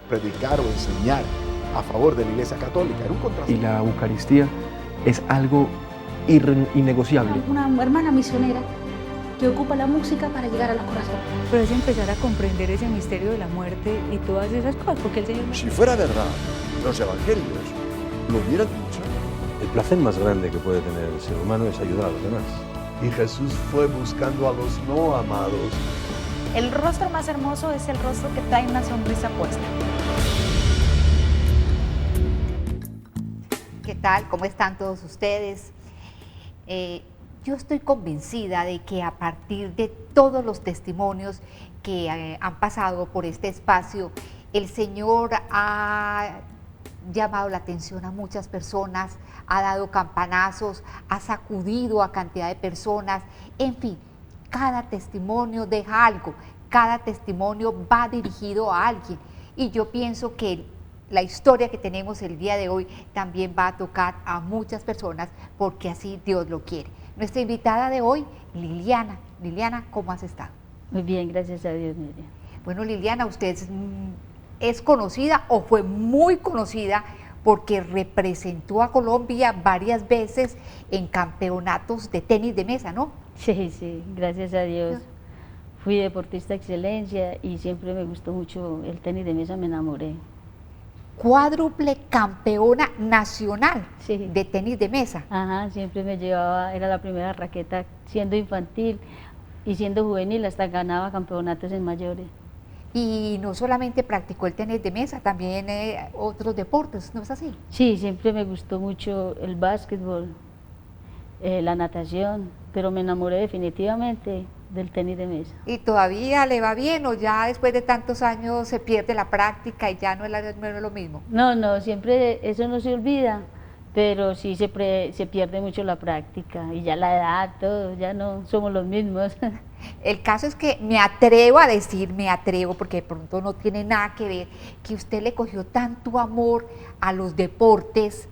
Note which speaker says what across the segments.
Speaker 1: predicar o enseñar a favor de la Iglesia Católica. Era un contraste.
Speaker 2: Y la Eucaristía es algo innegociable.
Speaker 3: Una hermana misionera que ocupa la música para llegar a los corazones.
Speaker 4: Pero es empezar a comprender ese misterio de la muerte y todas esas cosas, porque el Señor...
Speaker 5: Si fuera verdad, los evangelios lo hubieran dicho.
Speaker 6: El placer más grande que puede tener el ser humano es ayudar a los demás.
Speaker 1: Y Jesús fue buscando a los no amados.
Speaker 7: El rostro más hermoso es el rostro que trae una sonrisa puesta.
Speaker 8: ¿Qué tal? ¿Cómo están todos ustedes? Yo estoy convencida de que a partir de todos los testimonios que han pasado por este espacio, el Señor ha llamado la atención a muchas personas, ha dado campanazos, ha sacudido a cantidad de personas, en fin, cada testimonio deja algo, cada testimonio va dirigido a alguien y yo pienso que la historia que tenemos el día de hoy también va a tocar a muchas personas porque así Dios lo quiere. Nuestra invitada de hoy, Liliana. Liliana, ¿cómo has estado?
Speaker 9: Muy bien, gracias a Dios, Miriam.
Speaker 8: Bueno, Liliana, usted es conocida o fue muy conocida porque representó a Colombia varias veces en campeonatos de tenis de mesa, ¿no?
Speaker 9: Sí, gracias a Dios. Fui deportista de excelencia y siempre me gustó mucho el tenis de mesa, me enamoré.
Speaker 8: Cuádruple campeona nacional
Speaker 9: Sí.
Speaker 8: de tenis de mesa.
Speaker 9: Ajá, siempre me llevaba, era la primera raqueta siendo infantil y siendo juvenil, hasta ganaba campeonatos en mayores.
Speaker 8: Y no solamente practicó el tenis de mesa, también otros deportes, ¿no es así?
Speaker 9: Sí, siempre me gustó mucho el básquetbol, la natación, pero me enamoré definitivamente del tenis de mesa.
Speaker 8: ¿Y todavía le va bien o ya después de tantos años se pierde la práctica y ya no es lo mismo?
Speaker 9: No, siempre eso no se olvida, pero sí se pierde mucho la práctica y ya la edad, todo, ya no somos los mismos.
Speaker 8: El caso es que me atrevo a decir, porque de pronto no tiene nada que ver, que usted le cogió tanto amor a los deportes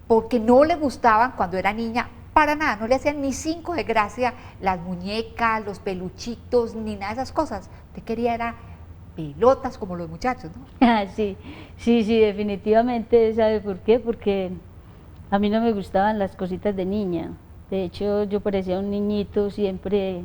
Speaker 8: porque no le gustaban cuando era niña, para nada, no le hacían ni 5 de gracia las muñecas, los peluchitos, ni nada de esas cosas. Usted quería era pelotas como los muchachos, ¿no?
Speaker 9: Sí, definitivamente, ¿sabe por qué? Porque a mí no me gustaban las cositas de niña. De hecho, yo parecía un niñito siempre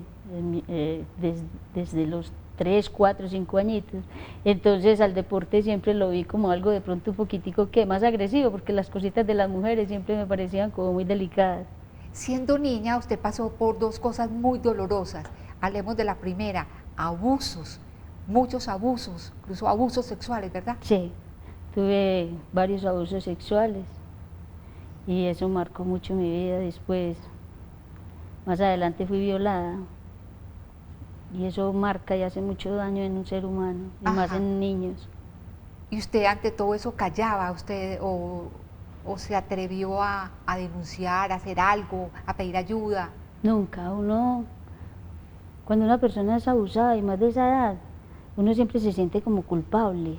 Speaker 9: desde los 3, 4, 5 añitos. Entonces al deporte siempre lo vi como algo de pronto un poquitico más agresivo, porque las cositas de las mujeres siempre me parecían como muy delicadas.
Speaker 8: Siendo niña, usted pasó por 2 cosas muy dolorosas. Hablemos de la primera, abusos, muchos abusos, incluso abusos sexuales, ¿verdad?
Speaker 9: Sí, tuve varios abusos sexuales y eso marcó mucho mi vida. Después, más adelante fui violada y eso marca y hace mucho daño en un ser humano, y más en niños.
Speaker 8: ¿Y usted ante todo eso callaba, usted o se atrevió a denunciar, a hacer algo, a pedir ayuda?
Speaker 9: Nunca, cuando una persona es abusada y más de esa edad, uno siempre se siente como culpable,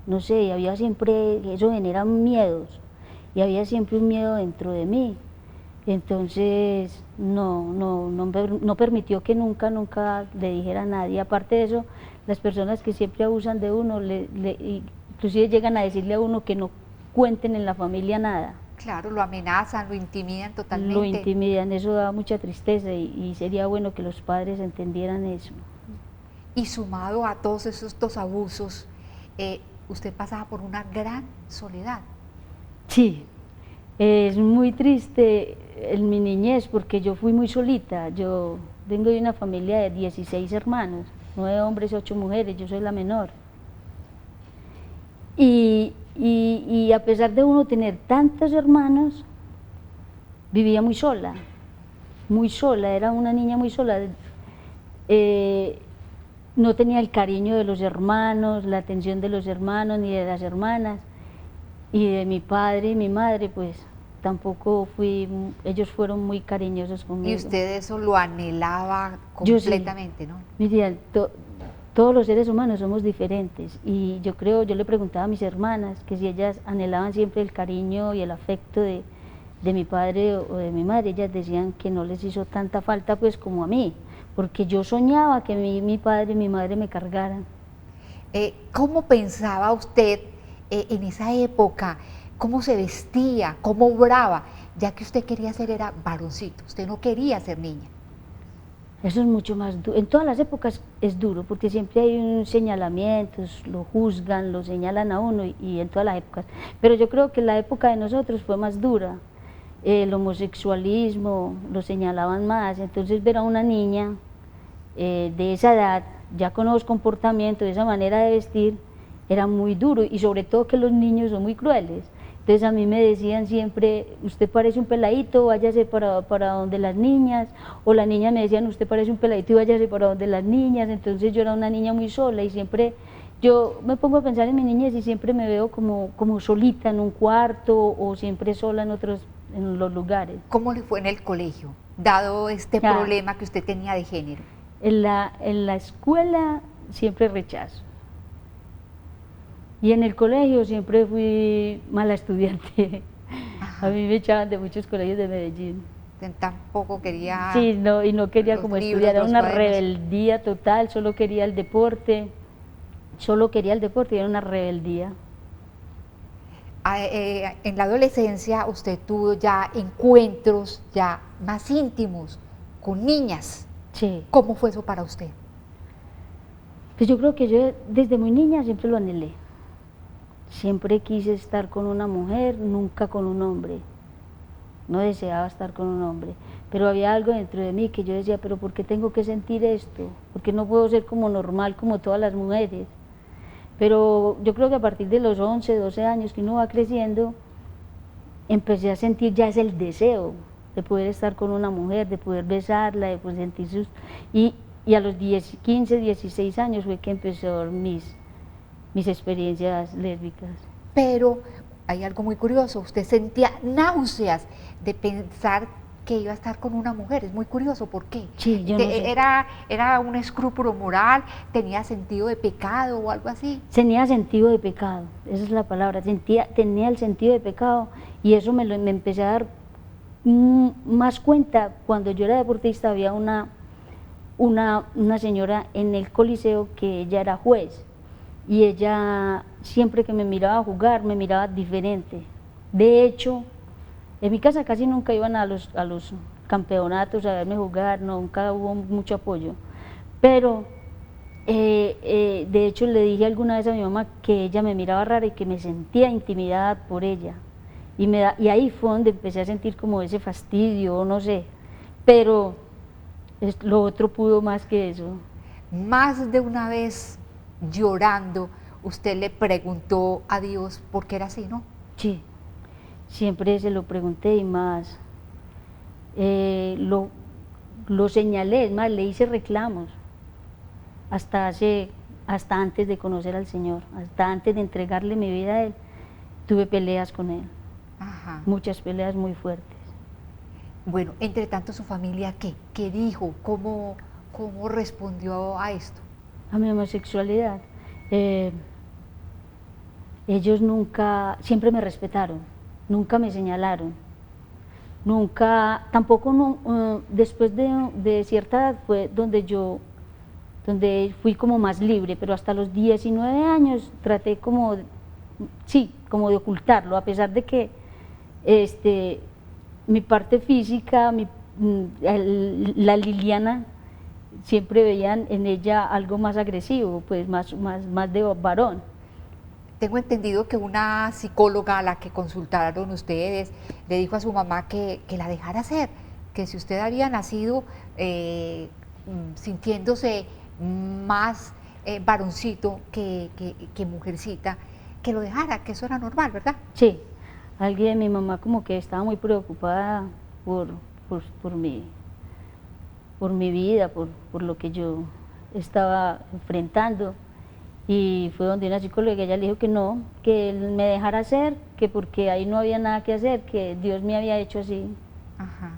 Speaker 9: no sé, y había siempre, eso genera miedos, y había siempre un miedo dentro de mí, entonces no permitió que nunca le dijera a nadie. Aparte de eso, las personas que siempre abusan de uno, inclusive llegan a decirle a uno que no cuenten en la familia nada.
Speaker 8: Claro, lo amenazan, lo intimidan totalmente.
Speaker 9: Lo intimidan, eso da mucha tristeza y sería bueno que los padres entendieran eso.
Speaker 8: Y sumado a todos estos abusos, usted pasaba por una gran soledad.
Speaker 9: Sí, es muy triste en mi niñez porque yo fui muy solita. Yo vengo de una familia de 16 hermanos, 9 hombres y 8 mujeres, yo soy la menor. Y a pesar de uno tener tantos hermanos, vivía muy sola, era una niña muy sola. No tenía el cariño de los hermanos, la atención de los hermanos ni de las hermanas, y de mi padre y mi madre, pues tampoco ellos fueron muy cariñosos conmigo.
Speaker 8: Y usted eso lo anhelaba completamente, ¿no?
Speaker 9: Miriam, todos los seres humanos somos diferentes y yo le preguntaba a mis hermanas que si ellas anhelaban siempre el cariño y el afecto de mi padre o de mi madre. Ellas decían que no les hizo tanta falta pues como a mí, porque yo soñaba que mi padre y mi madre me cargaran.
Speaker 8: ¿Cómo pensaba usted en esa época? ¿Cómo se vestía? ¿Cómo obraba? Ya que usted quería ser era varoncito, usted no quería ser niña.
Speaker 9: Eso es mucho más duro. En todas las épocas es duro, porque siempre hay un señalamientos, lo juzgan, lo señalan a uno, y en todas las épocas. Pero yo creo que la época de nosotros fue más dura. El homosexualismo lo señalaban más, entonces ver a una niña de esa edad, ya con los comportamientos, esa manera de vestir, era muy duro, y sobre todo que los niños son muy crueles. Entonces a mí me decían siempre, usted parece un peladito, váyase para donde las niñas, o las niñas me decían, usted parece un peladito y váyase para donde las niñas. Entonces yo era una niña muy sola, y siempre yo me pongo a pensar en mi niñez y siempre me veo como solita en un cuarto, o siempre sola en los lugares.
Speaker 8: ¿Cómo le fue en el colegio, dado este problema que usted tenía de género?
Speaker 9: En la escuela siempre rechazo. Y en el colegio siempre fui mala estudiante. Ajá. A mí me echaban de muchos colegios de Medellín.
Speaker 8: Tampoco quería...
Speaker 9: Sí, no, y no quería como estudiar, era una rebeldía total, solo quería el deporte, y era una rebeldía.
Speaker 8: En la adolescencia usted tuvo ya encuentros ya más íntimos con niñas.
Speaker 9: Sí.
Speaker 8: ¿Cómo fue eso para usted?
Speaker 9: Pues yo creo que yo desde muy niña siempre lo anhelé. Siempre quise estar con una mujer, nunca con un hombre. No deseaba estar con un hombre, pero había algo dentro de mí que yo decía, pero ¿por qué tengo que sentir esto? ¿Por qué no puedo ser como normal, como todas las mujeres? Pero yo creo que a partir de los 11, 12 años que uno va creciendo, empecé a sentir ya es el deseo de poder estar con una mujer, de poder besarla, de poder sentir sus... Y a los 15, 16 años fue que empezaron mis experiencias lésbicas. Pero
Speaker 8: hay algo muy curioso, usted sentía náuseas de pensar que iba a estar con una mujer, es muy curioso, ¿por qué?
Speaker 9: Sí, yo no sé.
Speaker 8: ¿Era un escrúpulo moral? ¿Tenía sentido de pecado o algo así?
Speaker 9: Tenía sentido de pecado, esa es la palabra, tenía el sentido de pecado, y eso me empecé a dar más cuenta cuando yo era deportista. Había una señora en el Coliseo que ella era juez, y ella siempre que me miraba jugar, me miraba diferente. De hecho, en mi casa casi nunca iban a los campeonatos a verme jugar, nunca hubo mucho apoyo. Pero, de hecho, le dije alguna vez a mi mamá que ella me miraba rara y que me sentía intimidada por ella. Y ahí fue donde empecé a sentir como ese fastidio, no sé. Pero lo otro pudo más que eso.
Speaker 8: Más de una vez, llorando, usted le preguntó a Dios por qué era así, ¿no?
Speaker 9: Sí, siempre se lo pregunté, y más lo señalé, es más, le hice reclamos hasta antes de conocer al Señor, hasta antes de entregarle mi vida a Él, tuve peleas con Él. Ajá. Muchas peleas muy fuertes.
Speaker 8: Bueno, entre tanto, ¿su familia qué dijo? ¿Cómo respondió a esto?
Speaker 9: A mi homosexualidad. Ellos siempre me respetaron, nunca me señalaron, después de cierta edad fue donde fui como más libre, pero hasta los 19 años traté como de ocultarlo, a pesar de que mi parte física, la Liliana, siempre veían en ella algo más agresivo, pues más de varón.
Speaker 8: Tengo entendido que una psicóloga a la que consultaron ustedes le dijo a su mamá que la dejara ser, que si usted había nacido sintiéndose más varoncito que mujercita, que lo dejara, que eso era normal, ¿verdad?
Speaker 9: Sí, mi mamá como que estaba muy preocupada por mi vida, por lo que yo estaba enfrentando, y fue donde una psicóloga, ella le dijo que no, que él me dejara hacer, que porque ahí no había nada que hacer, que Dios me había hecho así. Ajá.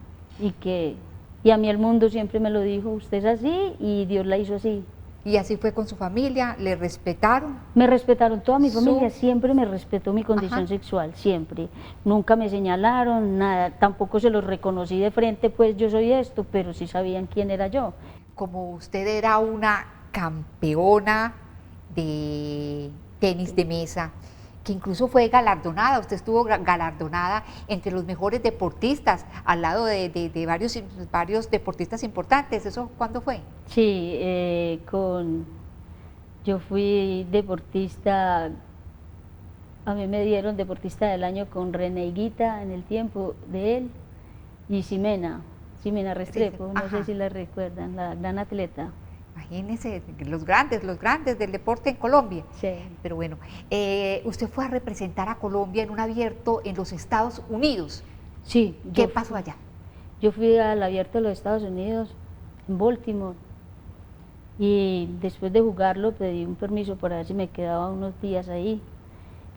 Speaker 9: Y a mí el mundo siempre me lo dijo, usted es así y Dios la hizo así.
Speaker 8: ¿Y así fue con su familia? ¿Le respetaron?
Speaker 9: Me respetaron, toda mi familia siempre me respetó mi condición sexual, siempre. Nunca me señalaron, nada, tampoco se los reconocí de frente, pues yo soy esto, pero sí sabían quién era yo.
Speaker 8: Como usted era una campeona de tenis de mesa, que incluso fue galardonada, usted estuvo galardonada entre los mejores deportistas, al lado de varios deportistas importantes. ¿Eso cuándo fue?
Speaker 9: Sí, yo fui deportista, a mí me dieron deportista del año con René Higuita en el tiempo de él, y Ximena Restrepo, no sé si la recuerdan, la gran atleta.
Speaker 8: Imagínense, los grandes del deporte en Colombia.
Speaker 9: Sí.
Speaker 8: Pero bueno, usted fue a representar a Colombia en un abierto en los Estados Unidos.
Speaker 9: Sí.
Speaker 8: ¿Qué pasó allá?
Speaker 9: Yo fui al abierto de los Estados Unidos, en Baltimore, y después de jugarlo pedí un permiso para ver si me quedaba unos días ahí.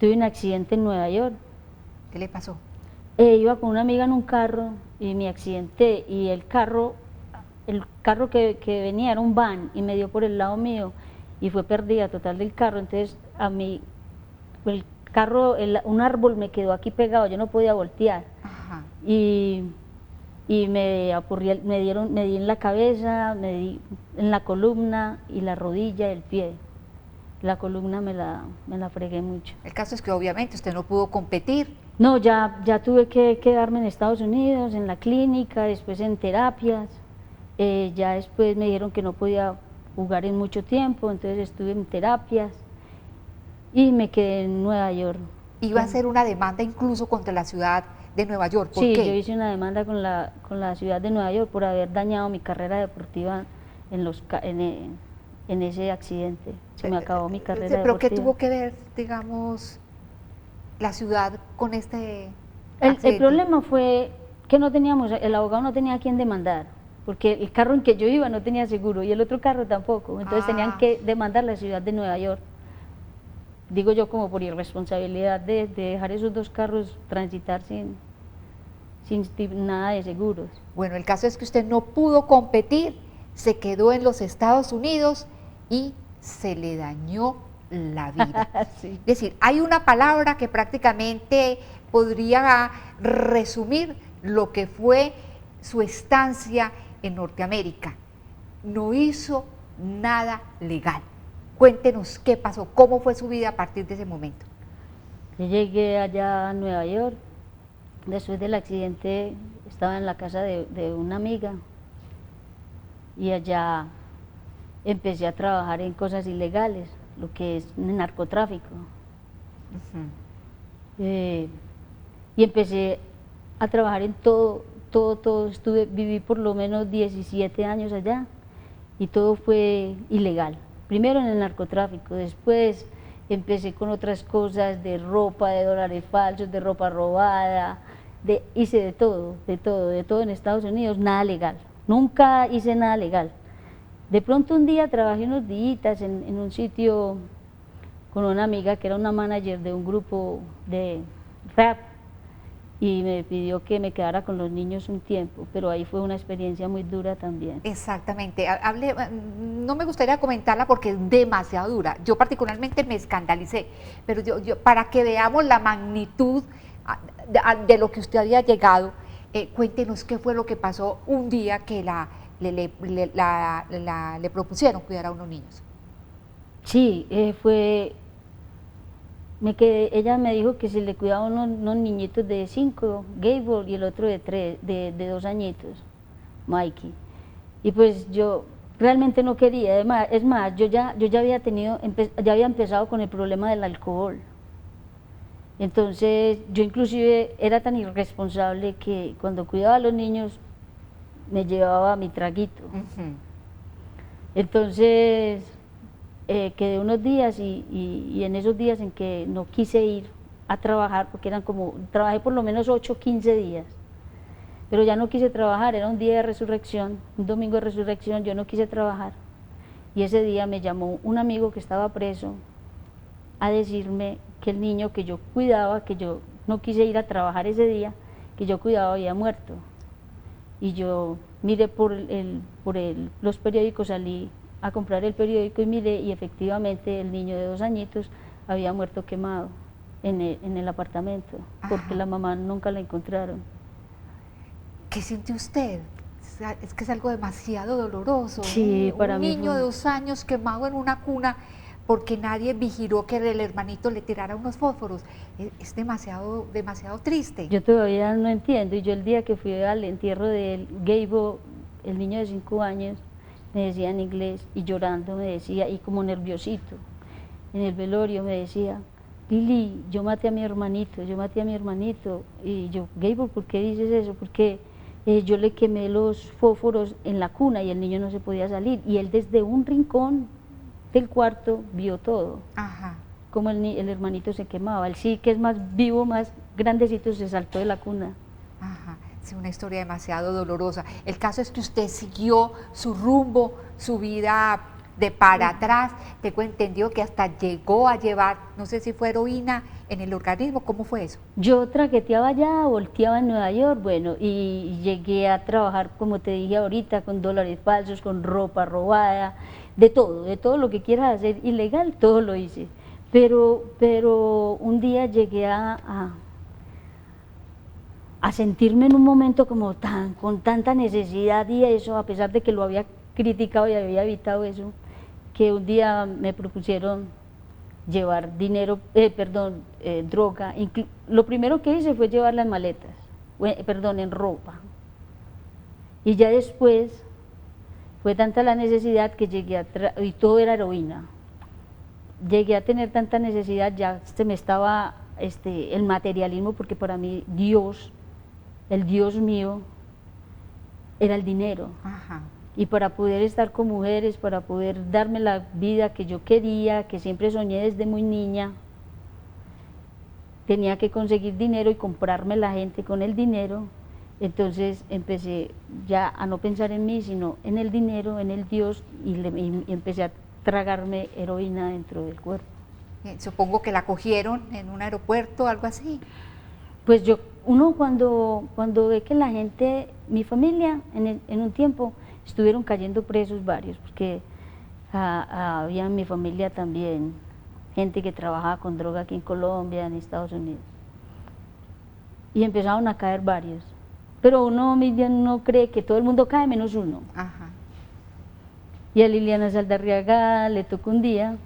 Speaker 9: Tuve un accidente en Nueva York.
Speaker 8: ¿Qué le pasó?
Speaker 9: Iba con una amiga en un carro y me accidenté, y el carro que venía era un van y me dio por el lado mío y fue pérdida total del carro. Entonces a mí el carro, un árbol me quedó aquí pegado, yo no podía voltear.
Speaker 8: Ajá.
Speaker 9: Y me di en la cabeza, me di en la columna y la rodilla y el pie. La columna me la fregué mucho.
Speaker 8: El caso es que obviamente usted no pudo competir.
Speaker 9: No, ya tuve que quedarme en Estados Unidos, en la clínica, después en terapias. Ya después me dijeron que no podía jugar en mucho tiempo, entonces estuve en terapias y me quedé en Nueva York.
Speaker 8: Iba a hacer una demanda incluso contra la ciudad de Nueva York. ¿Por
Speaker 9: sí,
Speaker 8: qué?
Speaker 9: Yo hice una demanda con la ciudad de Nueva York por haber dañado mi carrera deportiva en ese accidente. Se me acabó mi carrera
Speaker 8: ¿Pero
Speaker 9: deportiva.
Speaker 8: qué tuvo que ver, digamos, la ciudad con este
Speaker 9: El
Speaker 8: accidente?
Speaker 9: problema fue que el abogado no tenía a quién demandar, porque el carro en que yo iba no tenía seguro y el otro carro tampoco, entonces tenían que demandar la ciudad de Nueva York. Digo yo, como por irresponsabilidad de dejar esos dos carros transitar sin nada de seguros.
Speaker 8: Bueno, el caso es que usted no pudo competir, se quedó en los Estados Unidos y se le dañó la vida.
Speaker 9: Sí.
Speaker 8: Es decir, hay una palabra que prácticamente podría resumir lo que fue su estancia en Norteamérica. No hizo nada legal. Cuéntenos qué pasó, cómo fue su vida a partir de ese momento.
Speaker 9: Yo llegué allá a Nueva York, después del accidente estaba en la casa de una amiga y allá empecé a trabajar en cosas ilegales, lo que es narcotráfico. Y empecé a trabajar en todo, viví por lo menos 17 años allá y todo fue ilegal. Primero en el narcotráfico, después empecé con otras cosas de ropa, de dólares falsos, de ropa robada, hice de todo en Estados Unidos, nada legal. Nunca hice nada legal. De pronto un día trabajé unos días en un sitio con una amiga que era una manager de un grupo de rap y me pidió que me quedara con los niños un tiempo, pero ahí fue una experiencia muy dura también.
Speaker 8: Exactamente, no me gustaría comentarla porque es demasiado dura, yo particularmente me escandalicé, pero yo para que veamos la magnitud de lo que usted había llegado, cuéntenos qué fue lo que pasó un día que le propusieron cuidar a unos niños.
Speaker 9: Sí, ella me dijo que si le cuidaba unos niñitos de 5, Gable, y el otro de 2 añitos, Mikey. Y pues yo realmente no quería, es más, yo ya había empezado con el problema del alcohol. Entonces yo inclusive era tan irresponsable que cuando cuidaba a los niños me llevaba mi traguito. Entonces quedé unos días y en esos días en que no quise ir a trabajar, porque trabajé por lo menos 8 o 15 días, pero ya no quise trabajar, era un día de resurrección, un domingo de resurrección, yo no quise trabajar, y ese día me llamó un amigo que estaba preso a decirme que el niño que yo cuidaba, que yo no quise ir a trabajar ese día, que yo cuidaba había muerto, y yo miré por los periódicos, salí a comprar el periódico y miré, y efectivamente el niño de 2 añitos había muerto quemado en el apartamento, porque la mamá nunca la encontraron.
Speaker 8: ¿Qué sintió usted? Es que es algo demasiado doloroso.
Speaker 9: Sí, para
Speaker 8: un
Speaker 9: mí
Speaker 8: niño de 2 años quemado en una cuna, porque nadie vigiló que el hermanito le tirara unos fósforos. Es demasiado, demasiado triste.
Speaker 9: Yo todavía no entiendo, y yo el día que fui al entierro de Gabo, el niño de 5 años, me decía en inglés y llorando me decía, y como nerviosito, en el velorio me decía, Lili, yo maté a mi hermanito, yo maté a mi hermanito. Y yo, Gabo, ¿por qué dices eso? Porque yo le quemé los fósforos en la cuna y el niño no se podía salir, y él desde un rincón del cuarto vio todo.
Speaker 8: Ajá.
Speaker 9: Como el hermanito se quemaba. Él sí que es más vivo, más grandecito, se saltó de la cuna.
Speaker 8: Ajá. Es una historia demasiado dolorosa. El caso es que usted siguió su rumbo, su vida de para atrás. Tengo entendido que hasta llegó a llevar, no sé si fue heroína en el organismo. ¿Cómo fue eso?
Speaker 9: Yo traqueteaba allá, volteaba en Nueva York, bueno, y llegué a trabajar, como te dije ahorita, con dólares falsos, con ropa robada, de todo lo que quieras hacer ilegal, todo lo hice. Pero un día llegué a sentirme en un momento como con tanta necesidad, y eso, a pesar de que lo había criticado y había evitado eso, que un día me propusieron llevar dinero, droga. Lo primero que hice fue llevar las maletas, en ropa. Y ya después fue tanta la necesidad que llegué y todo era heroína. Llegué a tener tanta necesidad, ya se me estaba el materialismo, porque para mí Dios, el Dios mío, era el dinero.
Speaker 8: Ajá.
Speaker 9: Y para poder estar con mujeres, para poder darme la vida que yo quería, que siempre soñé desde muy niña, tenía que conseguir dinero y comprarme la gente con el dinero. Entonces empecé ya a no pensar en mí, sino en el dinero, en el Dios, y empecé a tragarme heroína dentro del cuerpo.
Speaker 8: Supongo que la cogieron en un aeropuerto, algo así.
Speaker 9: Pues uno cuando ve que la gente, mi familia, en un tiempo estuvieron cayendo presos varios, porque había en mi familia también gente que trabajaba con droga aquí en Colombia, en Estados Unidos, y empezaron a caer varios. Pero uno no cree que todo el mundo cae menos uno.
Speaker 8: Ajá.
Speaker 9: Y a Liliana Saldarriaga le tocó un día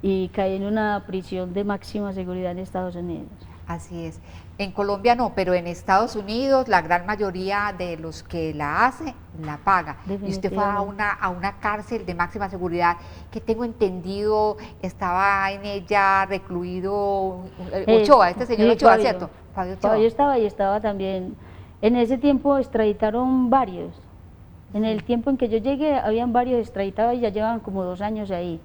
Speaker 9: y caí en una prisión de máxima seguridad en Estados Unidos.
Speaker 8: Así es. En Colombia no, pero en Estados Unidos la gran mayoría de los que la hace, la paga. Y usted fue a una cárcel de máxima seguridad, que tengo entendido estaba en ella recluido Ochoa, este señor Ochoa,
Speaker 9: Fabio,
Speaker 8: ¿cierto? Fabio Ochoa.
Speaker 9: Fabio estaba, y estaba también. En ese tiempo extraditaron varios. En el tiempo en que yo llegué, habían varios extraditados y ya llevaban como 2 años ahí.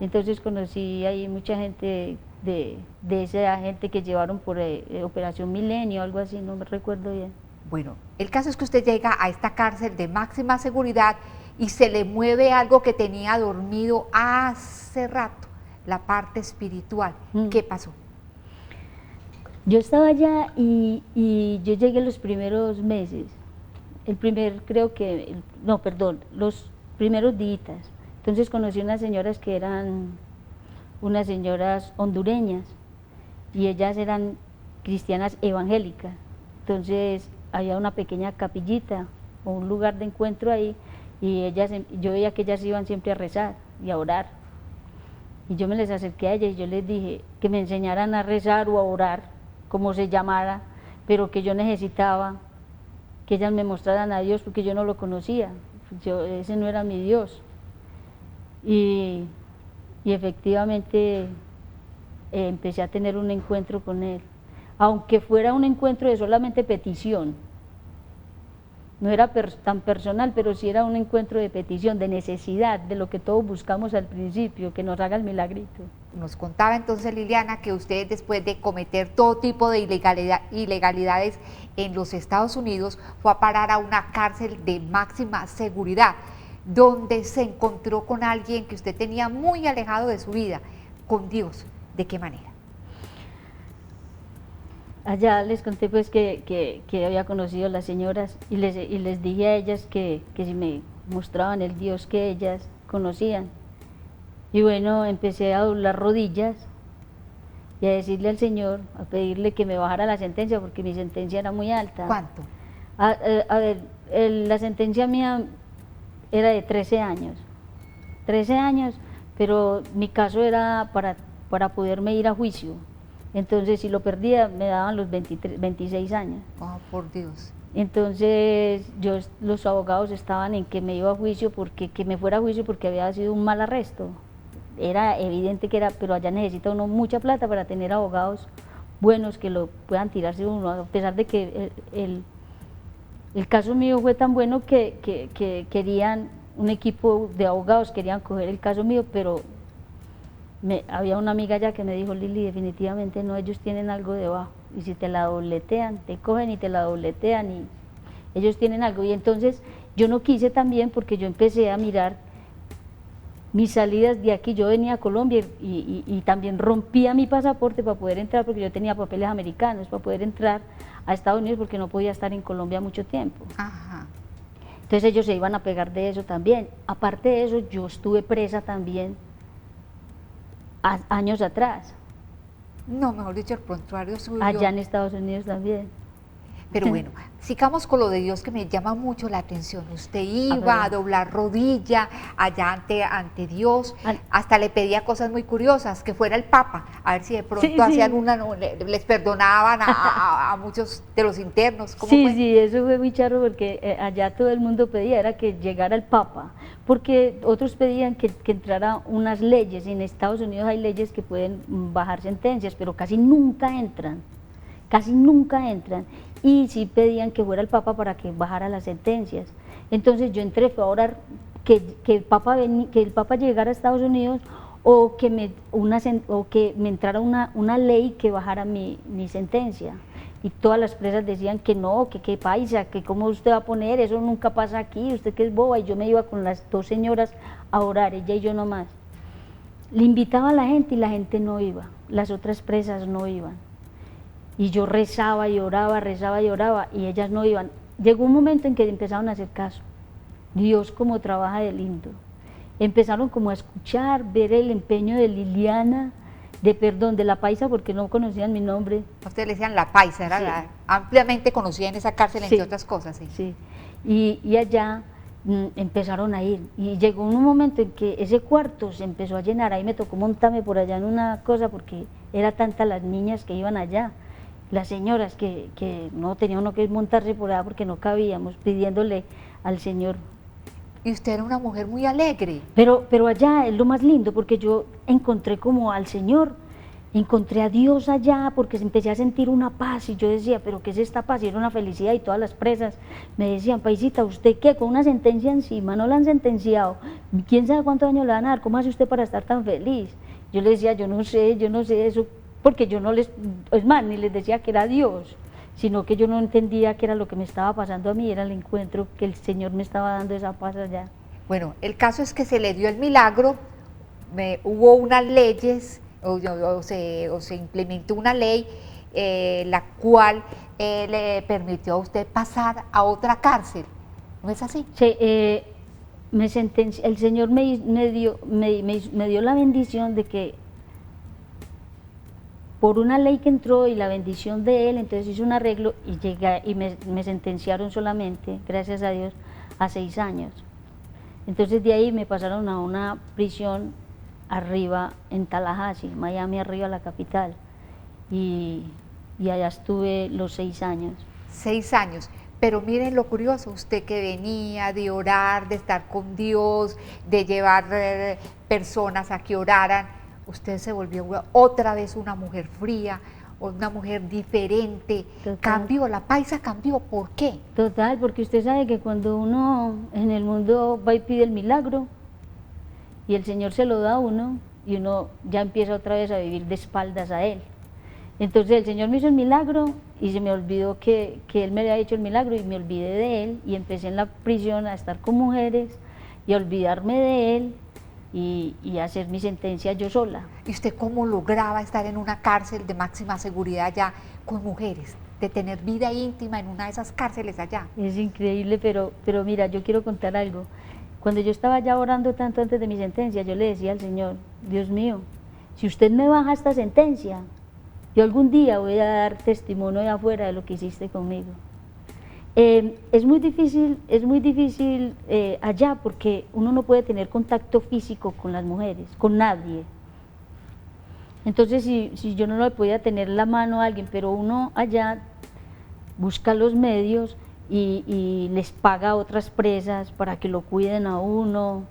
Speaker 9: Entonces conocí ahí mucha gente de esa gente que llevaron por Operación Milenio, algo así, no me recuerdo bien.
Speaker 8: Bueno, el caso es que usted llega a esta cárcel de máxima seguridad y se le mueve algo que tenía dormido hace rato, la parte espiritual. ¿Qué pasó?
Speaker 9: Yo estaba allá y yo llegué los primeros meses, los primeros días. Entonces conocí unas señoras que eran unas señoras hondureñas, y ellas eran cristianas evangélicas. Entonces había una pequeña capillita o un lugar de encuentro ahí, y yo veía que ellas iban siempre a rezar y a orar. Y yo me les acerqué a ellas y yo les dije que me enseñaran a rezar o a orar, como se llamara, pero que yo necesitaba que ellas me mostraran a Dios, porque yo no lo conocía, ese no era mi Dios. Y efectivamente empecé a tener un encuentro con Él, aunque fuera un encuentro de solamente petición. No era tan personal, pero sí era un encuentro de petición, de necesidad, de lo que todos buscamos al principio, que nos haga el milagrito.
Speaker 8: Nos contaba entonces Liliana que usted, después de cometer todo tipo de ilegalidades en los Estados Unidos, fue a parar a una cárcel de máxima seguridad, donde se encontró con alguien que usted tenía muy alejado de su vida, con Dios. ¿De qué manera?
Speaker 9: Allá les conté pues que había conocido a las señoras, y les dije a ellas que si me mostraban el Dios que ellas conocían. Y bueno, empecé a doblar rodillas y a decirle al Señor, a pedirle que me bajara la sentencia, porque mi sentencia era muy alta.
Speaker 8: ¿Cuánto?
Speaker 9: A ver, la sentencia mía era de 13 años. 13 años, pero mi caso era para poderme ir a juicio. Entonces, si lo perdía, me daban los 26 años.
Speaker 8: Oh, por Dios.
Speaker 9: Entonces, los abogados estaban en que me iba a juicio, que me fuera a juicio porque había sido un mal arresto. Era evidente que era, pero allá necesita uno mucha plata para tener abogados buenos que lo puedan tirarse uno, a pesar de que el caso mío fue tan bueno que querían, un equipo de abogados querían coger el caso mío, pero había una amiga allá que me dijo, Lili, definitivamente no, ellos tienen algo debajo, y si te la dobletean, te cogen y te la dobletean, y ellos tienen algo. Y entonces yo no quise también, porque yo empecé a mirar mis salidas de aquí. Yo venía a Colombia y también rompía mi pasaporte para poder entrar, porque yo tenía papeles americanos, para poder entrar a Estados Unidos, porque no podía estar en Colombia mucho tiempo.
Speaker 8: Ajá.
Speaker 9: Entonces ellos se iban a pegar de eso también. Aparte de eso, yo estuve presa también años atrás.
Speaker 8: No, mejor dicho, el prontuario suyo.
Speaker 9: Allá en Estados Unidos también.
Speaker 8: Pero bueno, sigamos con lo de Dios, que me llama mucho la atención. Usted iba a doblar rodilla allá ante Dios, hasta le pedía cosas muy curiosas, que fuera el Papa, a ver si de pronto hacían les perdonaban a muchos de los internos. ¿Cómo fue?
Speaker 9: Sí, eso fue muy charro, porque allá todo el mundo pedía, era que llegara el Papa, porque otros pedían que entrara unas leyes, y en Estados Unidos hay leyes que pueden bajar sentencias, pero casi nunca entran, y sí pedían que fuera el Papa para que bajara las sentencias. Entonces yo entré, fue a orar que el Papa llegara a Estados Unidos, o que me entrara una ley que bajara mi sentencia. Y todas las presas decían que no, que qué paisa, que cómo usted va a poner, eso nunca pasa aquí, usted que es boba. Y yo me iba con las dos señoras a orar, ella y yo nomás. Le invitaba a la gente y la gente no iba, las otras presas no iban. Y yo rezaba y oraba, y ellas no iban. Llegó un momento en que empezaron a hacer caso. Dios cómo trabaja de lindo. Empezaron como a escuchar, ver el empeño de Liliana, de la paisa, porque no conocían mi nombre.
Speaker 8: Ustedes le decían la paisa, era ampliamente conocida en esa cárcel, entre otras cosas.
Speaker 9: Sí. Y allá empezaron a ir, y llegó un momento en que ese cuarto se empezó a llenar. Ahí me tocó montarme por allá en una cosa, porque era tantas las niñas que iban allá, las señoras, que no tenía uno que montarse por allá porque no cabíamos, pidiéndole al Señor.
Speaker 8: Y usted era una mujer muy alegre.
Speaker 9: Pero allá es lo más lindo, porque yo encontré como al Señor, encontré a Dios allá, porque empecé a sentir una paz, y yo decía, pero ¿qué es esta paz? Y era una felicidad, y todas las presas me decían, paisita, ¿usted qué? Con una sentencia encima, no la han sentenciado, ¿quién sabe cuántos años le van a dar? ¿Cómo hace usted para estar tan feliz? Yo les decía, yo no sé eso, porque yo no es más, ni les decía que era Dios, sino que yo no entendía qué era lo que me estaba pasando a mí, era el encuentro que el Señor me estaba dando, esa paz allá.
Speaker 8: Bueno, el caso es que se le dio el milagro, hubo unas leyes, o se implementó una ley, la cual le permitió a usted pasar a otra cárcel, ¿no es así?
Speaker 9: Sí, el Señor me dio la bendición de que, por una ley que entró y la bendición de Él, entonces hizo un arreglo y me sentenciaron solamente, gracias a Dios, a 6 años. Entonces de ahí me pasaron a una prisión arriba en Tallahassee, Miami, arriba, la capital, y allá estuve los 6 años.
Speaker 8: 6 años, pero miren lo curioso, usted que venía de orar, de estar con Dios, de llevar personas a que oraran, usted se volvió otra vez una mujer fría, una mujer diferente.
Speaker 9: Total.
Speaker 8: Cambió, la paisa cambió, ¿por qué?
Speaker 9: Total, porque usted sabe que cuando uno en el mundo va y pide el milagro, y el Señor se lo da a uno, y uno ya empieza otra vez a vivir de espaldas a Él. Entonces el Señor me hizo el milagro, y se me olvidó que Él me había hecho el milagro, y me olvidé de Él, y empecé en la prisión a estar con mujeres, y a olvidarme de Él, y hacer mi sentencia yo sola.
Speaker 8: ¿Y usted cómo lograba estar en una cárcel de máxima seguridad ya con mujeres, de tener vida íntima en una de esas cárceles allá?
Speaker 9: Es increíble, pero mira, yo quiero contar algo. Cuando yo estaba ya orando tanto antes de mi sentencia, yo le decía al Señor, Dios mío, si usted me baja esta sentencia, yo algún día voy a dar testimonio de afuera de lo que hiciste conmigo. Es muy difícil allá porque uno no puede tener contacto físico con las mujeres, con nadie. Entonces, si yo no le podía tener la mano a alguien, pero uno allá busca los medios y les paga a otras presas para que lo cuiden a uno,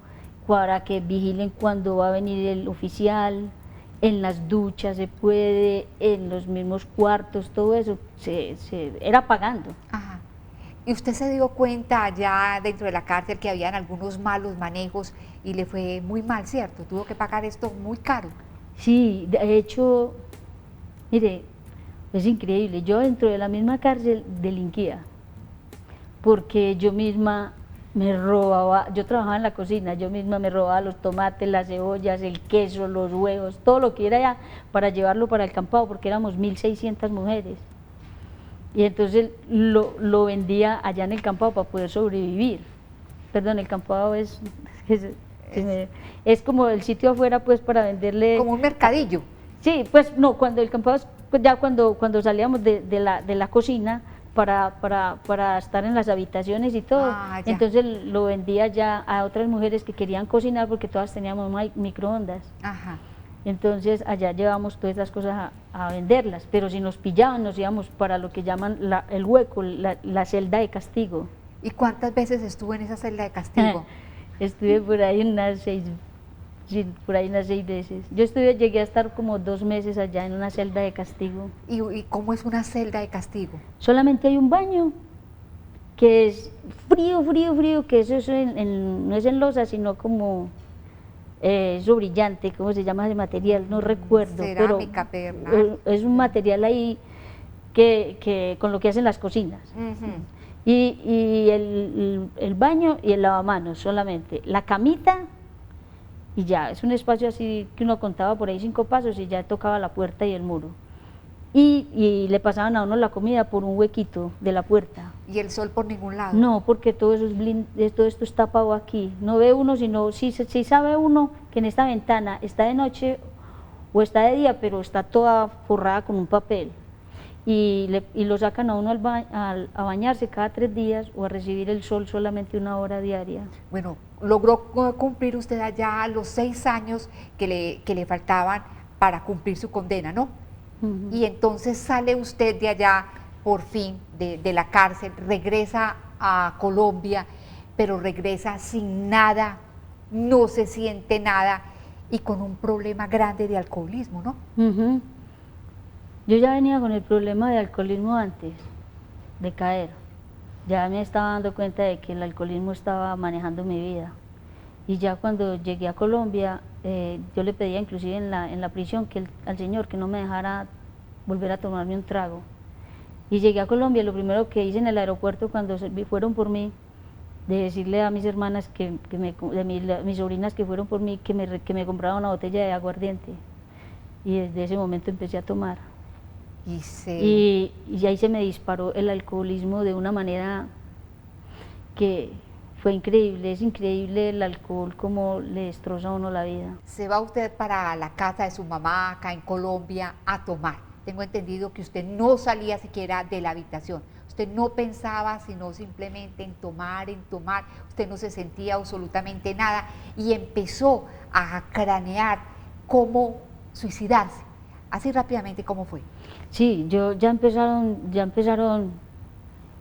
Speaker 9: para que vigilen cuando va a venir el oficial, en las duchas se puede, en los mismos cuartos, todo eso se era pagando.
Speaker 8: Ajá. ¿Y usted se dio cuenta allá dentro de la cárcel que habían algunos malos manejos y le fue muy mal, cierto? Tuvo que pagar esto muy caro.
Speaker 9: Sí, de hecho, mire, es increíble, yo dentro de la misma cárcel delinquía, porque yo misma me robaba, yo trabajaba en la cocina, yo misma me robaba los tomates, las cebollas, el queso, los huevos, todo lo que era allá para llevarlo para el campado, porque éramos 1600 mujeres. Y entonces lo vendía allá en el campado para poder sobrevivir. Perdón, el campado es como el sitio afuera, pues, para venderle.
Speaker 8: Como un mercadillo.
Speaker 9: Sí, pues no, cuando el campado, pues, ya cuando salíamos de la cocina para estar en las habitaciones y todo, entonces lo vendía ya a otras mujeres que querían cocinar porque todas teníamos microondas. Ajá. Entonces allá llevamos todas esas cosas a venderlas, pero si nos pillaban nos íbamos para lo que llaman el hueco, la celda de castigo.
Speaker 8: ¿Y cuántas veces estuvo en esa celda de castigo?
Speaker 9: Estuve por ahí unas 6 veces. Yo llegué a estar como 2 meses allá en una celda de castigo.
Speaker 8: ¿Y cómo es una celda de castigo?
Speaker 9: Solamente hay un baño, que es frío, que eso es no es en losa, sino como eso brillante, ¿cómo se llama ese material? No recuerdo.
Speaker 8: Cerámica,
Speaker 9: pero es un material ahí que con lo que hacen las cocinas. Y el baño y el lavamanos solamente, la camita y ya, es un espacio así que uno contaba por ahí 5 pasos y ya tocaba la puerta y el muro. Y le pasaban a uno la comida por un huequito de la puerta.
Speaker 8: ¿Y el sol por ningún lado?
Speaker 9: No, porque todo eso todo esto está tapado aquí. No ve uno, sino sí sabe uno que en esta ventana está de noche o está de día, pero está toda forrada con un papel. Y lo sacan a uno a bañarse cada 3 días o a recibir el sol solamente 1 hora diaria.
Speaker 8: Bueno, logró cumplir usted allá los 6 años que le faltaban para cumplir su condena, ¿no? Y entonces sale usted de allá, por fin, de la cárcel, regresa a Colombia, pero regresa sin nada, no se siente nada y con un problema grande de alcoholismo, ¿no?
Speaker 9: Yo ya venía con el problema de alcoholismo antes de caer. Ya me estaba dando cuenta de que el alcoholismo estaba manejando mi vida. Y ya cuando llegué a Colombia, yo le pedía inclusive en la prisión al señor que no me dejara volver a tomarme un trago. Y llegué a Colombia, lo primero que hice en el aeropuerto cuando fueron por mí, de decirle a mis hermanas, mis sobrinas que fueron por mí, que me compraban una botella de aguardiente. Y desde ese momento empecé a tomar. Y ahí se me disparó el alcoholismo de una manera que fue increíble. Es increíble el alcohol, como le destroza a uno la vida.
Speaker 8: Se va usted para la casa de su mamá acá en Colombia a tomar. Tengo entendido que usted no salía siquiera de la habitación. Usted no pensaba sino simplemente en tomar, usted no se sentía absolutamente nada y empezó a cranear cómo suicidarse. Así rápidamente, ¿cómo fue?
Speaker 9: Sí, ya empezaron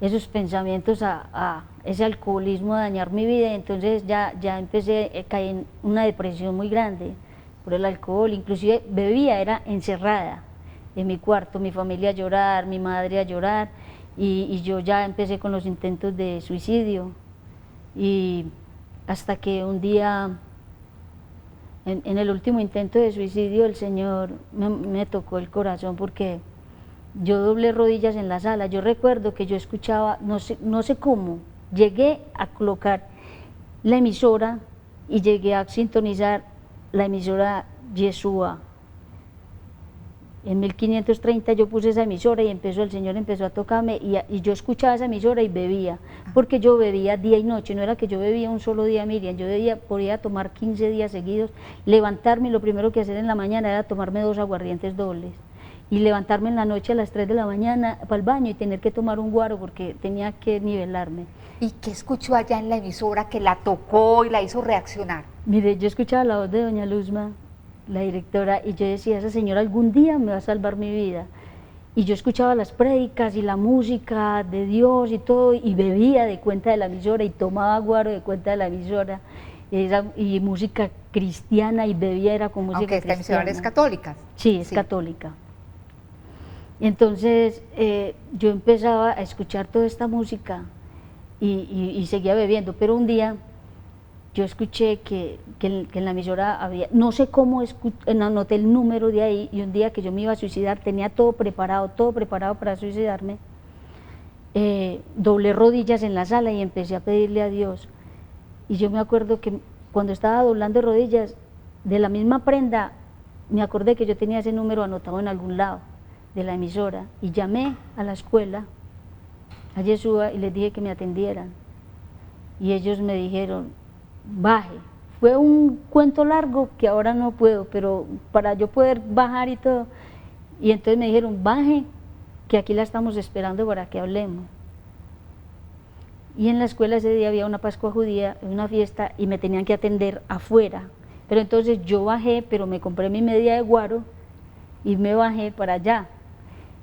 Speaker 9: esos pensamientos ese alcoholismo a dañar mi vida, entonces ya empecé a caer en una depresión muy grande por el alcohol, inclusive bebía, era encerrada en mi cuarto, mi familia a llorar, mi madre a llorar, y yo ya empecé con los intentos de suicidio, y hasta que un día, en el último intento de suicidio, el Señor me tocó el corazón porque yo doblé rodillas en la sala. Yo recuerdo que yo escuchaba, no sé cómo, llegué a colocar la emisora y llegué a sintonizar la emisora Yeshua. En 1530 yo puse esa emisora y el Señor empezó a tocarme y yo escuchaba esa emisora y bebía, porque yo bebía día y noche, no era que yo bebía un solo día, Miriam, yo podía tomar 15 días seguidos, levantarme y lo primero que hacer en la mañana era tomarme 2 aguardientes dobles. y levantarme en la noche a las 3 de la mañana para el baño y tener que tomar un guaro porque tenía que nivelarme.
Speaker 8: ¿Y qué escuchó allá en la emisora que la tocó y la hizo reaccionar?
Speaker 9: Mire, yo escuchaba la voz de doña Luzma, la directora, y yo decía, esa señora algún día me va a salvar mi vida. Y yo escuchaba las prédicas y la música de Dios y todo, y bebía de cuenta de la emisora y tomaba guaro de cuenta de la emisora, y música cristiana, y bebía era con música
Speaker 8: Aunque esta
Speaker 9: cristiana.
Speaker 8: emisora es católica.
Speaker 9: Sí, es católica. Entonces yo empezaba a escuchar toda esta música y seguía bebiendo, pero un día yo escuché que en la emisora había, no sé cómo anoté el número de ahí, y un día que yo me iba a suicidar, tenía todo preparado para suicidarme, doblé rodillas en la sala y empecé a pedirle a Dios. Y yo me acuerdo que cuando estaba doblando rodillas, de la misma prenda, me acordé que yo tenía ese número anotado en algún lado de la emisora, y llamé a la escuela, a Yeshua, y les dije que me atendieran. Y ellos me dijeron, baje. Fue un cuento largo que ahora no puedo, pero para yo poder bajar y todo. Y entonces me dijeron, baje, que aquí la estamos esperando para que hablemos. Y en la escuela ese día había una Pascua judía, una fiesta, y me tenían que atender afuera. Pero entonces yo bajé, pero me compré mi media de guaro y me bajé para allá.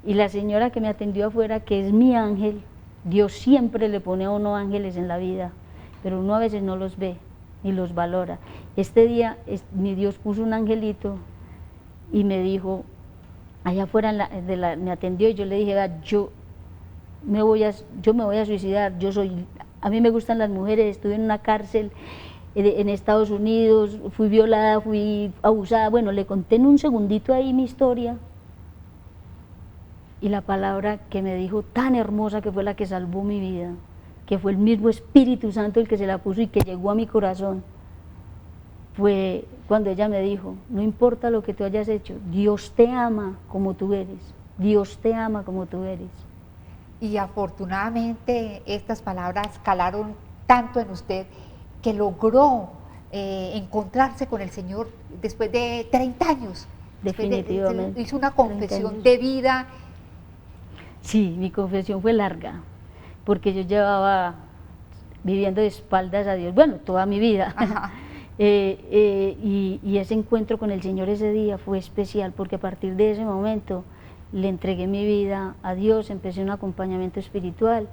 Speaker 9: Y la señora que me atendió afuera, que es mi ángel, Dios siempre le pone a uno ángeles en la vida, pero uno a veces no los ve ni los valora. Este día mi Dios puso un angelito y me dijo, allá afuera me atendió, y yo le dije, yo me voy a suicidar, a mí me gustan las mujeres, estuve en una cárcel en Estados Unidos, fui violada, fui abusada, bueno, le conté en un segundito ahí mi historia, y la palabra que me dijo tan hermosa, que fue la que salvó mi vida, que fue el mismo Espíritu Santo el que se la puso y que llegó a mi corazón, fue cuando ella me dijo, no importa lo que tú hayas hecho, Dios te ama como tú eres, Dios te ama como tú eres.
Speaker 8: Y afortunadamente estas palabras calaron tanto en usted que logró encontrarse con el Señor después de 30 años.
Speaker 9: Definitivamente.
Speaker 8: Hizo una confesión de vida.
Speaker 9: Sí, mi confesión fue larga, porque yo llevaba viviendo de espaldas a Dios, bueno, toda mi vida. Y ese encuentro con el Señor ese día fue especial, porque a partir de ese momento le entregué mi vida a Dios, empecé un acompañamiento espiritual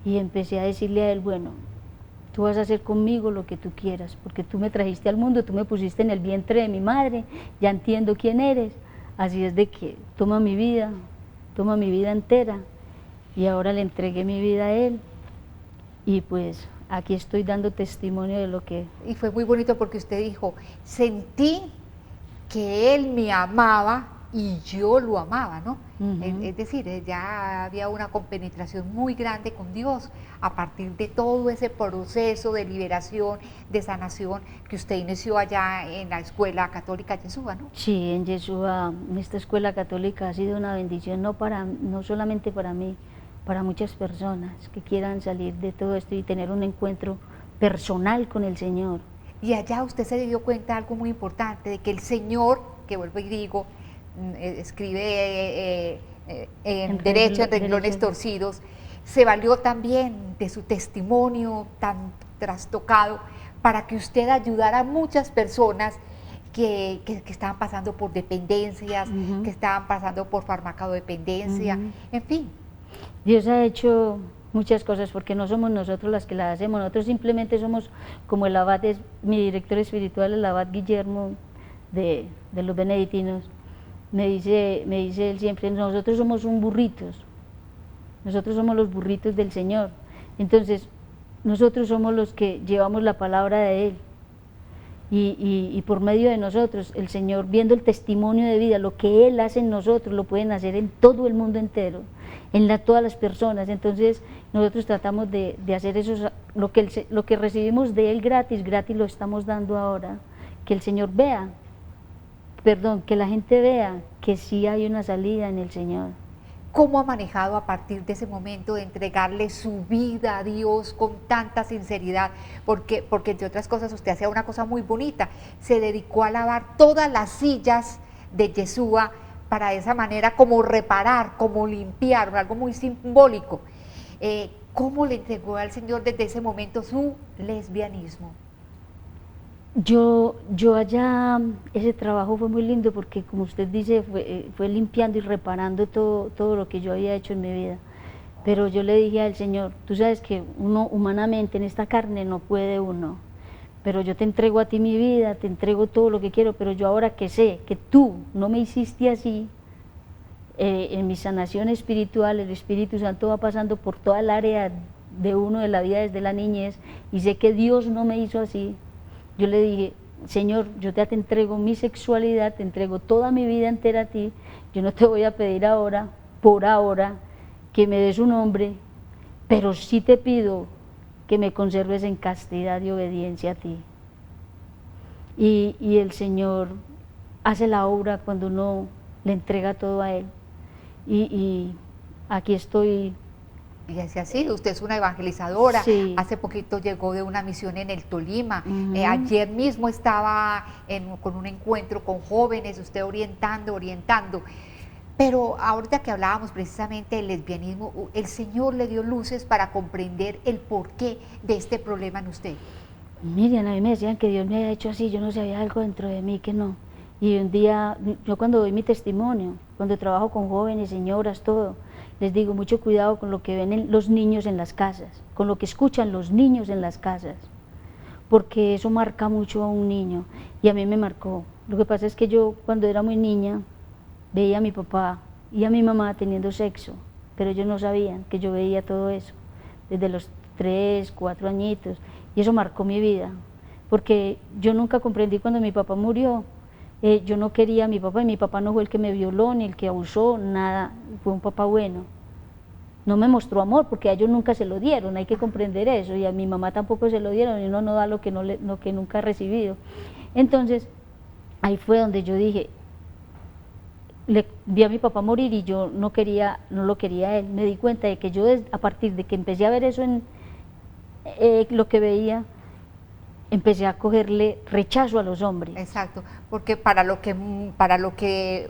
Speaker 9: y empecé a decirle a Él, bueno, tú vas a hacer conmigo lo que tú quieras, porque tú me trajiste al mundo, tú me pusiste en el vientre de mi madre, ya entiendo quién eres, así es de que toma mi vida entera, y ahora le entregué mi vida a Él, y pues aquí estoy dando testimonio de lo que...
Speaker 8: Y fue muy bonito porque usted dijo, sentí que Él me amaba y yo lo amaba, ¿no? Es decir, ya había una compenetración muy grande con Dios a partir de todo ese proceso de liberación, de sanación que usted inició allá en la escuela católica Yeshua, ¿no?
Speaker 9: Sí, en Yeshua, esta escuela católica ha sido una bendición, no solamente para mí, para muchas personas que quieran salir de todo esto y tener un encuentro personal con el Señor.
Speaker 8: Y allá usted se dio cuenta de algo muy importante, de que el Señor, que vuelvo y digo, escribe en derecho, en renglones torcidos, se valió también de su testimonio tan trastocado para que usted ayudara a muchas personas que estaban pasando por dependencias, que estaban pasando por farmacodependencia, en fin.
Speaker 9: Dios ha hecho muchas cosas porque no somos nosotros las que las hacemos, nosotros simplemente somos como el abad, mi director espiritual, el abad Guillermo de los benedictinos, me dice él siempre, nosotros somos nosotros somos los burritos del Señor, entonces nosotros somos los que llevamos la palabra de Él, y por medio de nosotros, el Señor, viendo el testimonio de vida, lo que Él hace en nosotros, lo pueden hacer en todo el mundo entero, todas las personas. Entonces nosotros tratamos de hacer eso, lo que recibimos de Él gratis lo estamos dando ahora, que el Señor vea, que la gente vea que sí hay una salida en el Señor.
Speaker 8: ¿Cómo ha manejado a partir de ese momento de entregarle su vida a Dios con tanta sinceridad? Porque entre otras cosas usted hacía una cosa muy bonita, se dedicó a lavar todas las sillas de Yeshua para de esa manera como reparar, como limpiar, algo muy simbólico. ¿Cómo le entregó al Señor desde ese momento su lesbianismo?
Speaker 9: Yo allá, ese trabajo fue muy lindo porque, como usted dice, fue limpiando y reparando todo lo que yo había hecho en mi vida. Pero yo le dije al Señor, tú sabes que uno humanamente en esta carne no puede uno, pero yo te entrego a ti mi vida, te entrego todo lo que quiero, pero yo ahora que sé que tú no me hiciste así, en mi sanación espiritual, el Espíritu Santo va pasando por toda el área de uno de la vida desde la niñez, y sé que Dios no me hizo así. Yo le dije, Señor, yo te entrego mi sexualidad, te entrego toda mi vida entera a ti, yo no te voy a pedir ahora, por ahora, que me des un hombre, pero sí te pido que me conserves en castidad y obediencia a ti. Y el Señor hace la obra cuando uno le entrega todo a Él. Y aquí estoy.
Speaker 8: Y así ha sido, usted es una evangelizadora,
Speaker 9: Sí.
Speaker 8: hace poquito llegó de una misión en el Tolima,
Speaker 9: Ujú.
Speaker 8: Ayer mismo estaba con un encuentro con jóvenes, usted orientando, pero ahorita que hablábamos precisamente del lesbianismo, el Señor le dio luces para comprender el porqué de este problema en usted.
Speaker 9: Miriam, a mí me decían que Dios me había hecho así, yo no sabía algo dentro de mí que no. Y un día, yo cuando doy mi testimonio, cuando trabajo con jóvenes, señoras, todo, les digo mucho cuidado con lo que ven los niños en las casas, con lo que escuchan los niños en las casas, porque eso marca mucho a un niño, y a mí me marcó. Lo que pasa es que yo cuando era muy niña veía a mi papá y a mi mamá teniendo sexo, pero ellos no sabían que yo veía todo eso, desde los 3, 4 añitos, y eso marcó mi vida, porque yo nunca comprendí cuando mi papá murió. Yo no quería a mi papá, y mi papá no fue el que me violó ni el que abusó, nada, fue un papá bueno. No me mostró amor porque a ellos nunca se lo dieron, hay que comprender eso, y a mi mamá tampoco se lo dieron, y uno no da lo que nunca ha recibido. Entonces, ahí fue donde yo dije, vi a mi papá morir y yo no lo quería a él. Me di cuenta de que yo a partir de que empecé a ver eso en lo que veía, empecé a cogerle rechazo a los hombres.
Speaker 8: Exacto, porque para lo que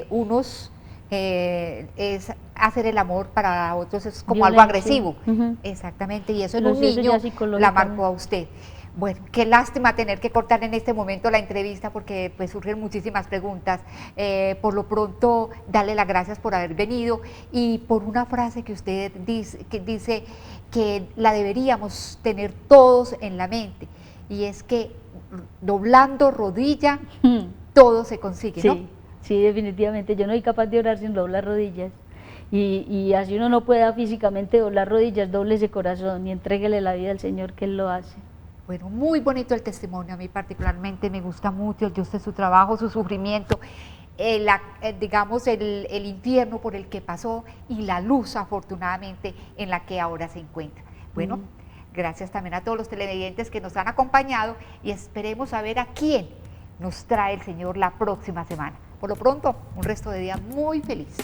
Speaker 8: unos es hacer el amor, para otros es como algo
Speaker 9: Violencia.
Speaker 8: agresivo.
Speaker 9: Ujú.
Speaker 8: Exactamente, y eso en
Speaker 9: Pero
Speaker 8: un
Speaker 9: sí, eso
Speaker 8: niño
Speaker 9: ya
Speaker 8: la
Speaker 9: psicológicamente.
Speaker 8: marcó a usted. Bueno, qué lástima tener que cortar en este momento la entrevista porque pues surgen muchísimas preguntas. Por lo pronto, darle las gracias por haber venido y por una frase que usted dice que la deberíamos tener todos en la mente, y es que doblando rodilla todo se consigue, ¿no?
Speaker 9: Sí, sí, definitivamente. Yo no soy capaz de orar sin doblar rodillas. Y así uno no pueda físicamente doblar rodillas, doble ese corazón y entréguele la vida al Señor, que Él lo hace.
Speaker 8: Bueno, muy bonito el testimonio, a mí particularmente me gusta mucho, yo sé su trabajo, su sufrimiento, digamos el infierno por el que pasó y la luz afortunadamente en la que ahora se encuentra. Bueno, gracias también a todos los televidentes que nos han acompañado y esperemos a ver a quién nos trae el Señor la próxima semana. Por lo pronto, un resto de día muy feliz.